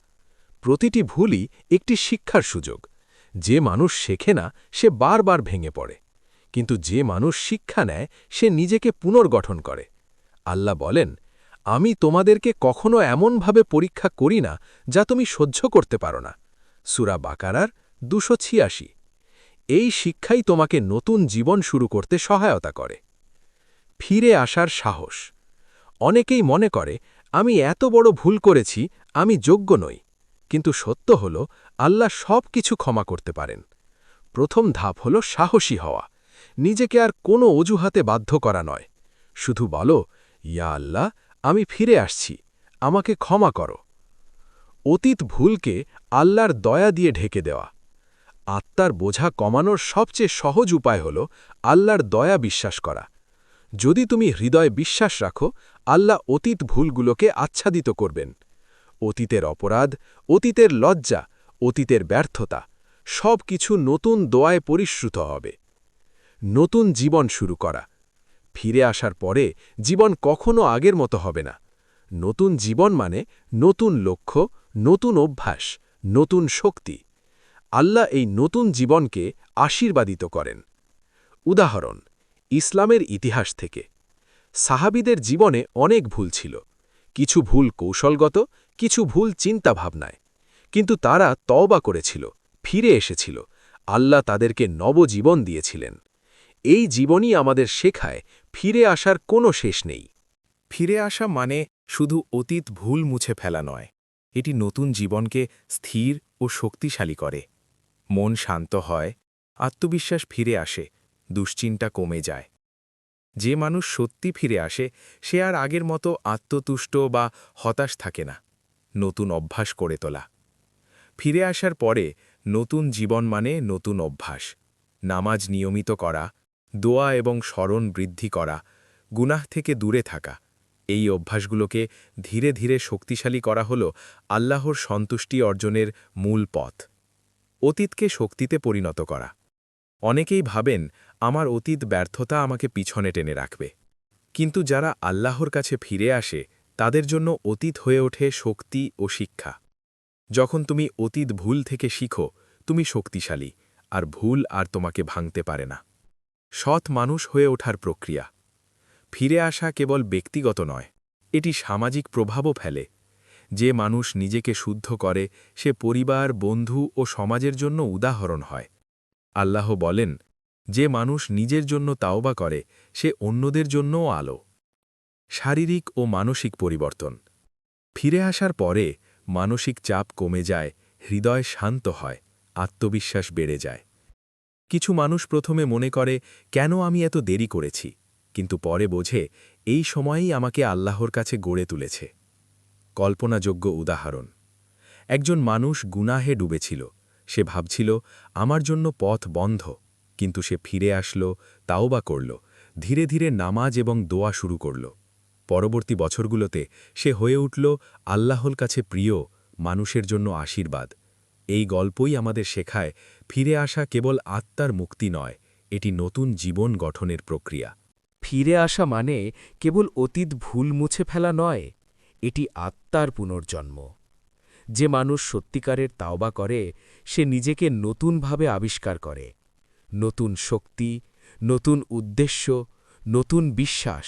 [SPEAKER 2] প্রতিটি ভুলই একটি শিক্ষার সুযোগ। যে মানুষ শেখে না, সে বারবার ভেঙে পড়ে। কিন্তু যে মানুষ শিক্ষা নেয়, সে নিজেকে পুনর্গঠন করে। আল্লাহ বলেন, আমি তোমাদেরকে কখনো এমনভাবে পরীক্ষা করি না যা তুমি সহ্য করতে পারো না। সূরা বাকারার ২৮৬। এই শিক্ষাই তোমাকে নতুন জীবন শুরু করতে সহায়তা করে। ফিরে আসার সাহস। অনেকেই মনে করে আমি এত বড় ভুল করেছি, আমি যোগ্য নই। কিন্তু সত্য হল আল্লাহ সব কিছু ক্ষমা করতে পারেন। প্রথম ধাপ হল সাহসী হওয়া। নিজেকে আর কোনো অজুহাতে বাধ্য করা নয়। শুধু বলো, ইয়া আল্লাহ, আমি ফিরে আসছি, আমাকে ক্ষমা করো। অতীত ভুলকে আল্লাহর দয়া দিয়ে ঢেকে দেওয়া। আত্মার বোঝা কমানোর সবচেয়ে সহজ উপায় হল আল্লাহর দয়া বিশ্বাস করা। যদি তুমি হৃদয়ে বিশ্বাস রাখো, আল্লাহ অতীত ভুলগুলোকে আচ্ছাদিত করবেন। অতীতের অপরাধ, অতীতের লজ্জা, অতীতের ব্যর্থতা সব কিছু নতুন দোয়ায় পরিশ্রুত হবে। নতুন জীবন শুরু করা। ফিরে আসার পরে জীবন কখনো আগের মতো হবে না। নতুন জীবন মানে নতুন লক্ষ্য, নতুন অভ্যাস, নতুন শক্তি। আল্লাহ এই নতুন জীবনকে আশীর্বাদিত করেন। উদাহরণ, ইসলামের ইতিহাস থেকে। সাহাবীদের জীবনে অনেক ভুল ছিল। কিছু ভুল কৌশলগত, কিছু ভুল চিন্তাভাবনায়। কিন্তু তারা তওবা করেছিল, ফিরে এসেছিল। আল্লাহ তাদেরকে নবজীবন দিয়েছিলেন। এই জীবনই আমাদের শেখায় ফিরে আসার কোনো শেষ নেই।
[SPEAKER 4] ফিরে আসা মানে শুধু অতীত ভুল মুছে ফেলা নয়, এটি নতুন জীবনকে স্থির ও শক্তিশালী করে। মন শান্ত হয়, আত্মবিশ্বাস ফিরে আসে, দুশ্চিন্তা কমে যায়। যে মানুষ সত্যি ফিরে আসে, সে আর আগের মতো আত্মতুষ্ট বা হতাশ থাকে না। নতুন অভ্যাস করে তোলা। ফিরে আসার পরে নতুন জীবন মানে নতুন অভ্যাস। নামাজ নিয়মিত করা, দোয়া এবং স্মরণ বৃদ্ধি করা, গুনাহ থেকে দূরে থাকা। এই অভ্যাসগুলোকে ধীরে ধীরে শক্তিশালী করা হল আল্লাহর সন্তুষ্টি অর্জনের মূল পথ। অতীতকে শক্তিতে পরিণত করা। অনেকেই ভাবেন আমার অতীত ব্যর্থতা আমাকে পিছনে টেনে রাখবে। কিন্তু যারা আল্লাহর কাছে ফিরে আসে, তাদের জন্য অতীত হয়ে ওঠে শক্তি ও শিক্ষা। যখন তুমি অতীত ভুল থেকে শিখো, তুমি শক্তিশালী, আর ভুল আর তোমাকে ভাঙতে পারে না। সৎ মানুষ হয়ে ওঠার প্রক্রিয়া। ফিরে আসা কেবল ব্যক্তিগত নয়, এটি সামাজিক প্রভাবও ফেলে। যে মানুষ নিজেকে শুদ্ধ করে, সে পরিবার, বন্ধু ও সমাজের জন্য উদাহরণ হয়। আল্লাহ বলেন, যে মানুষ নিজের জন্য তাওবা করে, সে অন্যদের জন্যও আলো। শারীরিক ও মানসিক পরিবর্তন। ফিরে আসার পরে মানসিক চাপ কমে যায়, হৃদয় শান্ত হয়, আত্মবিশ্বাস বেড়ে যায়। কিছু মানুষ প্রথমে মনে করে, কেন আমি এত দেরি করেছি, কিন্তু পরে বোঝে এই সময়েই আমাকে আল্লাহর কাছে গড়ে তুলেছে। কল্পনাযোগ্য উদাহরণ। একজন মানুষ গুনাহে ডুবেছিল। সে ভাবছিল আমার জন্য পথ বন্ধ, কিন্তু সে ফিরে আসলো, তাওবা করল, ধীরে ধীরে নামাজ এবং দোয়া শুরু করল। পরবর্তী বছরগুলোতে সে হয়ে উঠল আল্লাহর কাছে প্রিয়, মানুষের জন্য আশীর্বাদ। এই গল্পই আমাদের শেখায় ফিরে আসা কেবল আত্মার মুক্তি নয়, এটি নতুন জীবন গঠনের প্রক্রিয়া।
[SPEAKER 2] ফিরে আসা মানে কেবল অতীত ভুল মুছে ফেলা নয়, এটি আত্মার পুনর্জন্ম। যে মানুষ সত্যিকারের তাওবা করে, সে নিজেকে নতুনভাবে আবিষ্কার করে। নতুন শক্তি, নতুন উদ্দেশ্য, নতুন বিশ্বাস।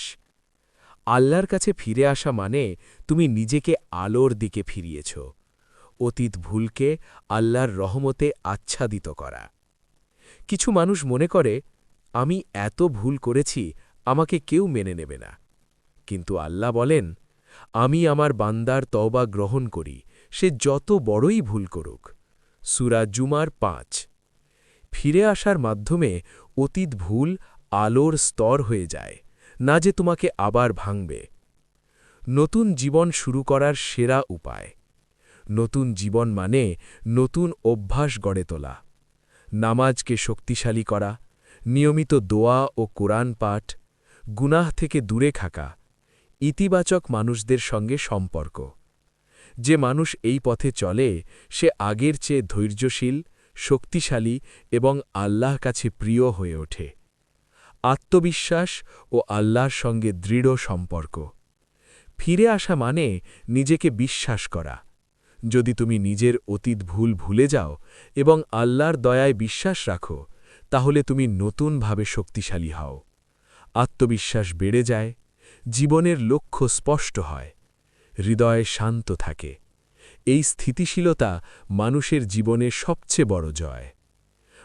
[SPEAKER 2] আল্লাহর কাছে ফিরে আসা মানে তুমি নিজেকে আলোর দিকে ফিরিয়েছ। অতীত ভুলকে আল্লাহর রহমতে আচ্ছাদিত করা। কিছু মানুষ মনে করে, আমি এত ভুল করেছি, আমাকে কেউ মেনে নেবে না। কিন্তু আল্লাহ বলেন, আমি আমার বান্দার তওবা গ্রহণ করি, সে যত বড়ই ভুল করুক।
[SPEAKER 4] সূরা জুমার ৫। ফিরে আসার মাধ্যমে অতীত ভুল আলোর স্তর হয়ে যায়, না যে তোমাকে আবার ভাঙবে। নতুন জীবন শুরু করার সেরা উপায়। নতুন জীবন মানে নতুন অভ্যাস গড়ে তোলা। নামাজকে শক্তিশালী করা, নিয়মিত দোয়া ও কোরআন পাঠ, গুনাহ থেকে দূরে থাকা, ইতিবাচক মানুষদের সঙ্গে সম্পর্ক। যে মানুষ এই পথে চলে সে আগের চেয়ে ধৈর্যশীল, শক্তিশালী এবং আল্লাহর কাছে প্রিয় হয়ে ওঠে। আত্মবিশ্বাস ও আল্লাহর সঙ্গে দৃঢ় সম্পর্ক। ফিরে আসা মানে নিজেকে বিশ্বাস করা। যদি তুমি নিজের অতীত ভুল ভুলে যাও এবং আল্লাহর দয়ায় বিশ্বাস রাখো, তাহলে তুমি নতুনভাবে শক্তিশালী হও। আত্মবিশ্বাস বেড়ে যায়, জীবনের লক্ষ্য স্পষ্ট হয়, হৃদয় শান্ত থাকে। এই স্থিতিশীলতা মানুষের জীবনে সবচেয়ে বড় জয়।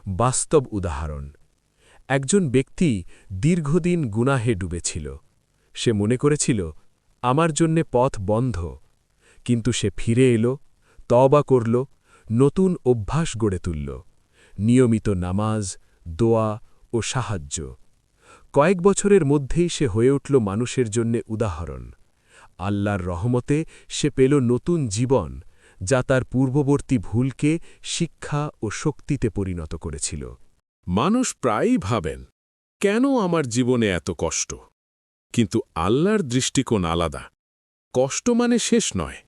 [SPEAKER 4] বাস্তব উদাহরণ। একজন ব্যক্তি দীর্ঘদিন গুনাহে ডুবেছিল। সে মনে করেছিল, আমার জন্যে পথ বন্ধ। কিন্তু সে ফিরে এলো, তওবা করল, নতুন অভ্যাস গড়ে তুলল, নিয়মিত নামাজ, দোয়া ও সাহায্য। কয়েক বছরের মধ্যেই সে হয়ে উঠল মানুষের জন্যে উদাহরণ। আল্লাহর রহমতে সে পেল নতুন জীবন, যা তার পূর্ববর্তী ভুলকে শিক্ষা ও শক্তিতে পরিণত করেছিল।
[SPEAKER 3] মানুষ প্রায়ই ভাবেন, কেন আমার জীবনে এত কষ্ট? কিন্তু আল্লাহর দৃষ্টিকোণ আলাদা। কষ্ট মানে শেষ নয়,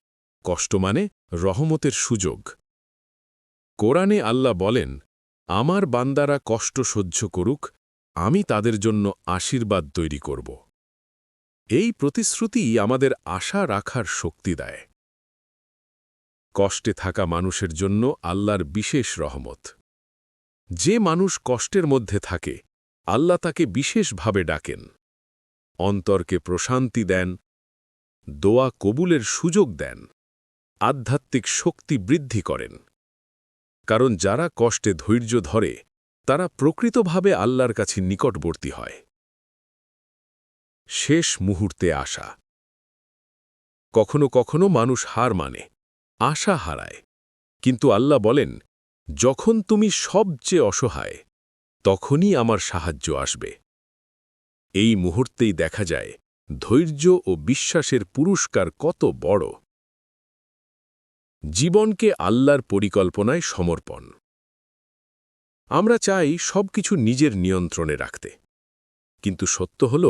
[SPEAKER 3] কষ্ট মানে রহমতের সুযোগ। কোরআনে আল্লাহ বলেন, আমার বান্দারা কষ্ট সহ্য করুক, আমি তাদের জন্য আশীর্বাদ তৈরি করব। এই প্রতিশ্রুতিই আমাদের আশা রাখার শক্তি দেয়। কষ্টে থাকা মানুষের জন্য আল্লাহর বিশেষ রহমত। যে মানুষ কষ্টের মধ্যে থাকে, আল্লাহ তাকে বিশেষভাবে ডাকেন, অন্তরকে প্রশান্তি দেন, দোয়া কবুলের সুযোগ দেন, আধ্যাত্মিক শক্তি বৃদ্ধি করেন। কারণ যারা কষ্টে ধৈর্য ধরে, তারা প্রকৃতভাবে আল্লাহর কাছে নিকটবর্তী হয়। শেষ মুহূর্তে আশা। কখনো কখনো মানুষ হার মানে, আশা হারায়। কিন্তু আল্লাহ বলেন, যখন তুমি সবচেয়ে অসহায়, তখনই আমার সাহায্য আসবে। এই মুহূর্তেই দেখা যায় ধৈর্য ও বিশ্বাসের পুরস্কার কত বড়। জীবনকে আল্লাহর পরিকল্পনায় সমর্পণ। আমরা চাই সবকিছু নিজের নিয়ন্ত্রণে রাখতে, কিন্তু সত্য হল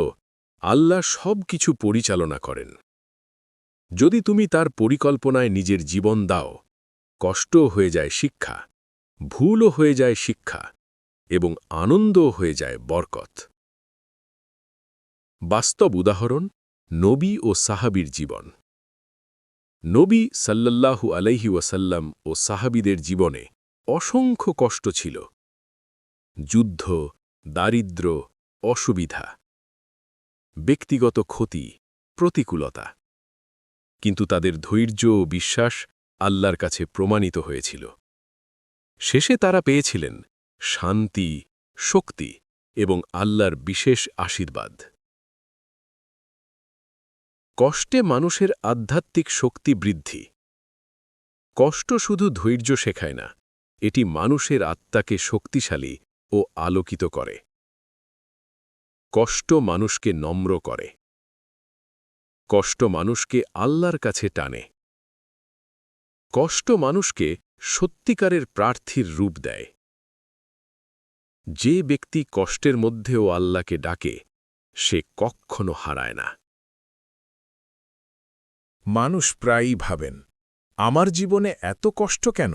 [SPEAKER 3] আল্লাহ সবকিছু পরিচালনা করেন। যদি তুমি তার পরিকল্পনায় নিজের জীবন দাও, কষ্টও হয়ে যায় শিক্ষা, ভুলও হয়ে যায় শিক্ষা, এবং আনন্দও হয়ে যায় বরকত। বাস্তব উদাহরণ, নবী ও সাহাবীর জীবন। নবী সাল্লাল্লাহু আলাইহি ওয়াসাল্লাম ও সাহাবীদের জীবনে অসংখ্য কষ্ট ছিল। যুদ্ধ, দারিদ্র্য, অসুবিধা, ব্যক্তিগত ক্ষতি, প্রতিকূলতা। কিন্তু তাদের ধৈর্য ও বিশ্বাস আল্লাহর কাছে প্রমাণিত হয়েছিল। শেষে তারা পেয়েছিলেন শান্তি, শক্তি এবং আল্লাহর বিশেষ আশীর্বাদ। কষ্টে মানুষের আধ্যাত্মিক শক্তি বৃদ্ধি। কষ্ট শুধু ধৈর্য শেখায় না, এটি মানুষের আত্মাকে শক্তিশালী ও আলোকিত করে। কষ্ট মানুষকে নম্র করে। কষ্ট মানুষকে আল্লাহর কাছে টানে। কষ্ট মানুষকে সত্যিকারের প্রার্থীর রূপ দেয়। যে ব্যক্তি কষ্টের মধ্যেও আল্লাহকে ডাকে, সে কখনো হারায় না।
[SPEAKER 5] মানুষ প্রায়ই ভাবেন, আমার জীবনে এত কষ্ট কেন?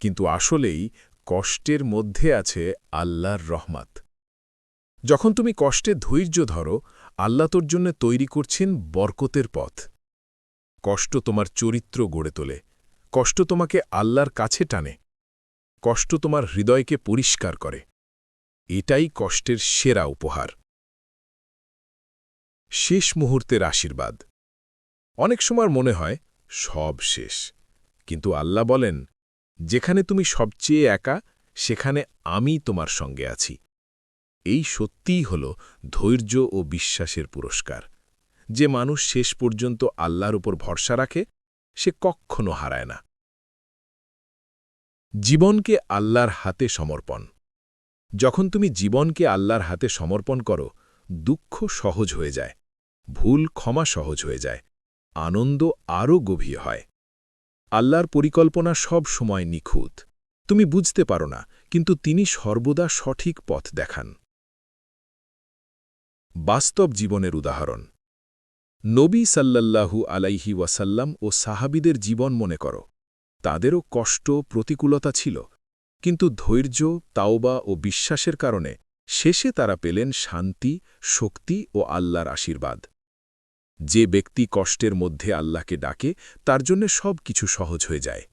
[SPEAKER 5] কিন্তু আসলেই কষ্টের মধ্যে আছে আল্লাহর রহমত। যখন তুমি কষ্টে ধৈর্য ধরো, আল্লাহ তোর জন্য তৈরি করছেন বরকতের পথ। কষ্ট তোমার চরিত্র গড়ে তোলে, কষ্ট তোমাকে আল্লাহর কাছে টানে, কষ্ট তোমার হৃদয়কে পরিষ্কার করে। এটাই কষ্টের সেরা উপহার। শেষ মুহূর্তের আশীর্বাদ। অনেক সময় মনে হয় সব শেষ, কিন্তু আল্লাহ বলেন, যেখানে তুমি সবচেয়ে একা, সেখানে আমি তোমার সঙ্গে আছি। এই সত্যিই হল ধৈর্য ও বিশ্বাসের পুরস্কার। যে মানুষ শেষ পর্যন্ত আল্লাহর উপর ভরসা রাখে, সে কখনো হারায় না। জীবনকে আল্লাহর হাতে সমর্পণ। যখন তুমি জীবনকে আল্লাহর হাতে সমর্পণ করো, দুঃখ সহজ হয়ে যায়, ভুল ক্ষমা সহজ হয়ে যায়, আনন্দ আরও গভীর হয়। আল্লাহর পরিকল্পনা সব সময় নিখুঁত। তুমি বুঝতে পারো না, কিন্তু তিনি সর্বদা সঠিক পথ দেখান। বাস্তব জীবনের উদাহরণ। নবী সাল্লাল্লাহু আলাইহি ওয়াসাল্লাম ও সাহাবীদের জীবন মনে করো। তাদেরও কষ্ট, প্রতিকূলতা ছিল, কিন্তু ধৈর্য, তাওবা ও বিশ্বাসের কারণে শেষে তারা পেলেন শান্তি, শক্তি ও আল্লাহর আশীর্বাদ। যে ব্যক্তি কষ্টের মধ্যে আল্লাহকে ডাকে, তার জন্য সব কিছু সহজ হয়ে যায়।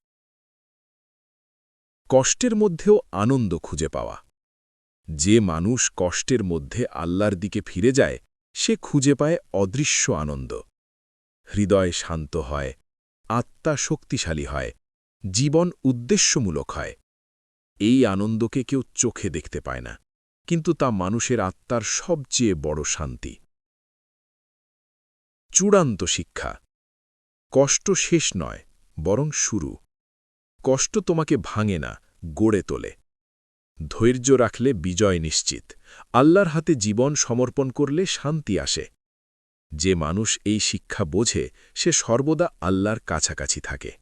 [SPEAKER 5] কষ্টের মধ্যেও আনন্দ খুঁজে পাওয়া। যে মানুষ কষ্টের মধ্যে আল্লাহর দিকে ফিরে যায়, সে খুঁজে পায় অদৃশ্য আনন্দ। হৃদয় শান্ত হয়, আত্মা শক্তিশালী হয়, জীবন উদ্দেশ্যমূলক হয়। এই আনন্দকে কেউ চোখে দেখতে পায় না, কিন্তু তা মানুষের আত্মার সবচেয়ে বড় শান্তি। চূড়ান্ত শিক্ষা। কষ্ট শেষ নয়, বরং শুরু। কষ্ট তোমাকে ভাঙে না, গড়ে তোলে। ধৈর্য রাখলে বিজয় নিশ্চিত। আল্লাহর হাতে জীবন সমর্পণ করলে শান্তি আসে। যে মানুষ এই শিক্ষা বোঝে, সে সর্বদা আল্লাহর কাছাকাছি থাকে।